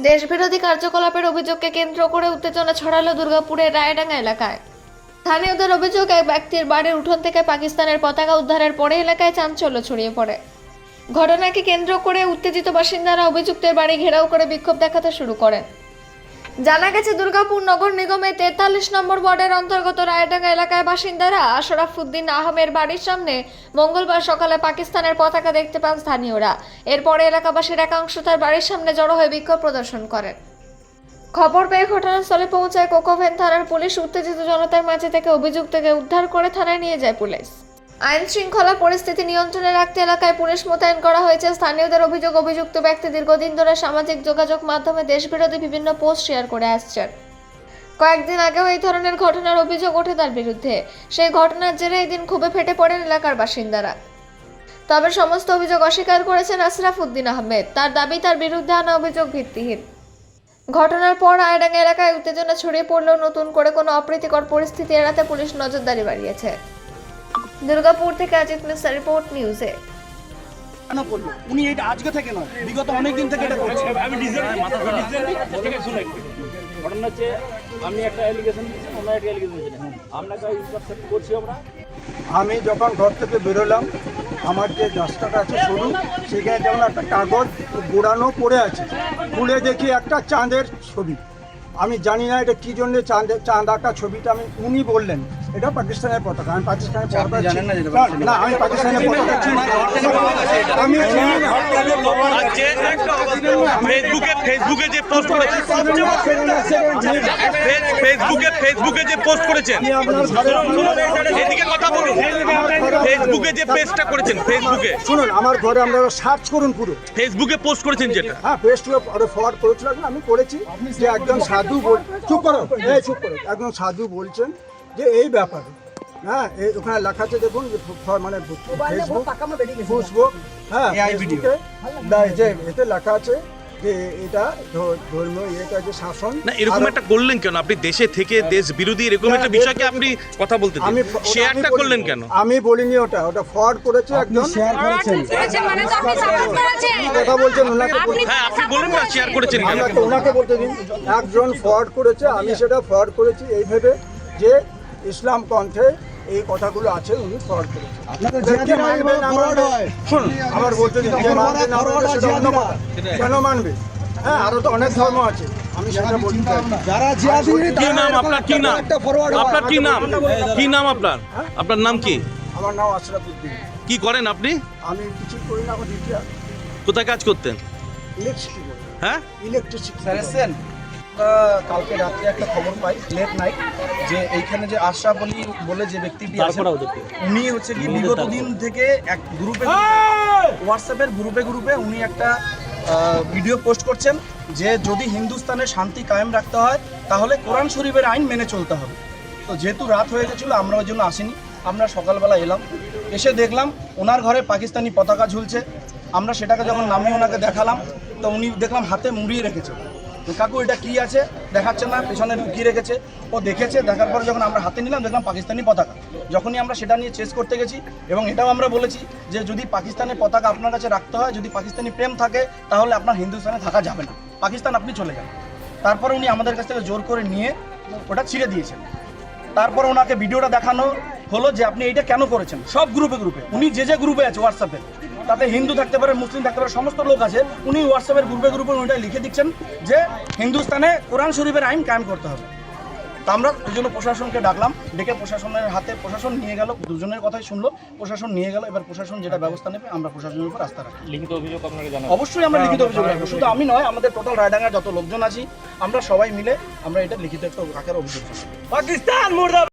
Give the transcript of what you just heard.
দেশবিরোধী কার্যকলাপের অভিযোগকে কেন্দ্র করে উত্তেজনা ছড়ালো দুর্গাপুরের রায়ডাঙ্গা এলাকায়। স্থানীয়দের অভিযোগ, এক ব্যক্তির বাড়ির উঠোন থেকে পাকিস্তানের পতাকা উদ্ধারের পরে এলাকায় চাঞ্চল্য ছড়িয়ে পড়ে। ঘটনাকে কেন্দ্র করে উত্তেজিত বাসিন্দারা অভিযুক্তের বাড়ি ঘেরাও করে বিক্ষোভ দেখাতে শুরু করেন। জানা গেছে, দুর্গাপুর নগর নিগমের 43 নম্বর ওয়ার্ডের অন্তর্গত রায়ডাঙ্গা এলাকায় বাসিন্দারা আশরাফুদ্দিন আহমের বাড়ির সামনে মঙ্গলবার সকালে পাকিস্তানের পতাকা দেখতে পান স্থানীয়রা। এরপরে এলাকাবাসীর একাংশ তার বাড়ির সামনে জড়ো হয়ে বিক্ষোভ প্রদর্শন করেন। খবর পেয়ে ঘটনাস্থলে পৌঁছায় কোকোভেন থানার পুলিশ। উত্তেজিত জনতার মাঝে থেকে অভিযুক্তকে উদ্ধার করে থানায় নিয়ে যায় পুলিশ। আইন শৃঙ্খলা পরিস্থিতি নিয়ন্ত্রণে রাখতে এলাকায় পুলিশ মোতায়েন করা হয়েছে। স্থানীয়দের অভিযোগ, অভিযুক্ত ব্যক্তি দীর্ঘদিন ধরে সামাজিক যোগাযোগ মাধ্যমে দেশবিরোধী বিভিন্ন পোস্ট শেয়ার করে আসছেন। কয়েকদিন আগেও এই ধরনের ঘটনার অভিযোগ ওঠে তার বিরুদ্ধে। সেই ঘটনার জেরে এদিন ক্ষোভে ফেটে পড়েন এলাকার বাসিন্দারা। তবে সমস্ত অভিযোগ অস্বীকার করেছেন আশরাফুদ্দিন আহমেদ। তার দাবি, তার বিরুদ্ধে আনা অভিযোগ ভিত্তিহীন। ঘটনার পর রায়ডাঙ্গা এলাকায় উত্তেজনা ছড়িয়ে পড়লেও নতুন করে কোনো অপ্রীতিকর পরিস্থিতি এড়াতে পুলিশ নজরদারি বাড়িয়েছে। দুর্গাপুর থেকে অজিত মিশ্রা, রিপোর্ট নিউজে। কেন করলো উনি? এটা আজকে থেকে নয়, বিগত অনেক দিন থেকে এটা করছে। আমি ঘটনা হচ্ছে, আমি একটা অ্যালিগেশন দিয়েছি, ওনার একটা অ্যালিগেশন দিয়েছেন, আপনাকে ইনস্ট্রাকশন করছি আমরা। আমি যখন ঘর থেকে বেরোলাম, আমার যে রাস্তাটা আছে সরু, সেখানে যেমন একটা কাগজ গোড়ানো পড়ে আছে, খুলে দেখি একটা চাঁদের ছবি। আমি জানি না এটা কি জন্য চাঁদ আঁকা ছবিটা। উনি বললেন এটা পাকিস্তানের পতাকা। আমি পাকিস্তানের পতাকা জানেন না, আমি পাকিস্তানের পতাকা চিনি। আমি ফেসবুকে যে পোস্ট করেছেন, ফেসবুকে যে পোস্ট করেছেন, এদিকে কথা বলুন। ফেসবুকে যে পেজটা করেছেন, ফেসবুকে শুনুন, আমার ঘরে আপনারা সার্চ করুন পুরো। ফেসবুকে পোস্ট করেছেন যেটা, হ্যাঁ, পেজটা ফরওয়ার্ড করেছিলাম, আমি করেছি যে একজন সাধু চুপ করো, চুপ করো, একজন সাধু বলছেন যে এই ব্যাপারে, হ্যাঁ, ওখানে লেখা আছে, দেখুন, মানে ফেসবুক, হ্যাঁ, যে এতে লেখা আছে যে এটা ধর্মীয় ইয়েটা যে শাসন। না, এরকম একটা করলেন কেন আপনি? দেশে থেকে দেশ বিরোধী এরকম একটা বিষয়কে আপনি কথা বলতে দিন, শেয়ারটা করলেন কেন? আমি বলিনি, ওটা ফরওয়ার্ড করেছে একজন। শেয়ার করেছেন মানে তো আপনি সাপোর্ট করেছেন, কথা বলছেন ওনাকে। হ্যাঁ, আপনি বলুন না শেয়ার করেছেন কেন? ওনাকে বলতে দিন। একজন ফরওয়ার্ড করেছে, আমি সেটা ফরওয়ার্ড করেছি এই ভেবে যে ইসলাম পন্থে এই কথাগুলো আছে, উনি ফরওয়ার্ড করেছেন। শুনুন, আমার বলতে দিন, কেন মানবে? হ্যাঁ, আরো তো অনেক ধর্ম আছে, আমি সেটা বলতে চাই। কি নাম আপনার? কি নাম আপনার? কি নাম? কি নাম আপনার? আপনার নাম কি? আমার নাম আশরাফুদ্দিন। কি করেন আপনি? আমি কিছু করি না, আমার রিটায়ার। কোথায় কাজ করতেন? ইলেকট্রিসিটি। হ্যাঁ, ইলেকট্রিসিটি। কালকে রাত্রে একটা খবর পাই, লেট নাইট, যে এইখানে যে আশরাফ আলী বলে যে ব্যক্তিটি আছেন, উনি হচ্ছে কি বিগত দিন থেকে এক গ্রুপে, হোয়াটসঅ্যাপের গ্রুপে উনি একটা ভিডিও পোস্ট করছেন যে যদি হিন্দুস্তানের শান্তি কায়েম রাখতে হয় তাহলে কোরআন শরীফের আইন মেনে চলতে হবে। তো যেহেতু রাত হয়ে গেছিলো, আমরা ওই জন্য আসিনি। আমরা সকালবেলা এলাম, এসে দেখলাম ওনার ঘরে পাকিস্তানি পতাকা ঝুলছে। আমরা সেটাকে যখন নামিয়ে ওনাকে দেখালাম, তো উনি দেখলাম হাতে মুড়িয়ে রেখেছে। কাকু এটা কি আছে? দেখাচ্ছে না, পেছনে লুকিয়ে রেখেছে। ও দেখেছে, দেখার পরে যখন আমরা হাতে নিলাম, দেখলাম পাকিস্তানি পতাকা। যখনই আমরা সেটা নিয়ে চেস করতে গেছি, এবং এটাও আমরা বলেছি যে যদি পাকিস্তানের পতাকা আপনার কাছে রাখতে হয়, যদি পাকিস্তানি প্রেম থাকে, তাহলে আপনার হিন্দুস্তানে থাকা যাবে না, পাকিস্তান আপনি চলে যান। তারপরে উনি আমাদের কাছ থেকে জোর করে নিয়ে ওটা ছিঁড়ে দিয়েছেন। তারপর ওনাকে ভিডিওটা দেখানো হলো যে আপনি এইটা কেন করেছেন। সব গ্রুপে উনি যে গ্রুপে আছে হোয়াটসঅ্যাপে, তাতে হিন্দু থাকতে পারে, মুসলিম থাকতে পারে, সমস্ত লোক আছে, উনি হোয়াটসঅ্যাপের গ্রুপে ওইটা লিখে দিচ্ছেন যে হিন্দুস্তানে কোরআন শরীফের আইন কায়েম করতে হবে। তো আমরা ওই জন্য প্রশাসনকে ডাকলাম, ডেকে প্রশাসনের হাতে, প্রশাসন নিয়ে গেল, দুজনের কথাই শুনলো, প্রশাসন নিয়ে গেল। এবার প্রশাসন যেটা ব্যবস্থা নেবে আমরা প্রশাসনের উপর আস্থা রাখি। লিখিত অভিযোগ আপনাকে জানাবো, অবশ্যই আমরা লিখিত অভিযোগ রাখবো। শুধু আমি নয়, আমাদের টোটাল রায়ডাঙ্গার যত লোকজন আছি, আমরা সবাই মিলে আমরা এটা লিখিত একটা আকারে অভিযোগ। পাকিস্তান মুর্দাবাদ।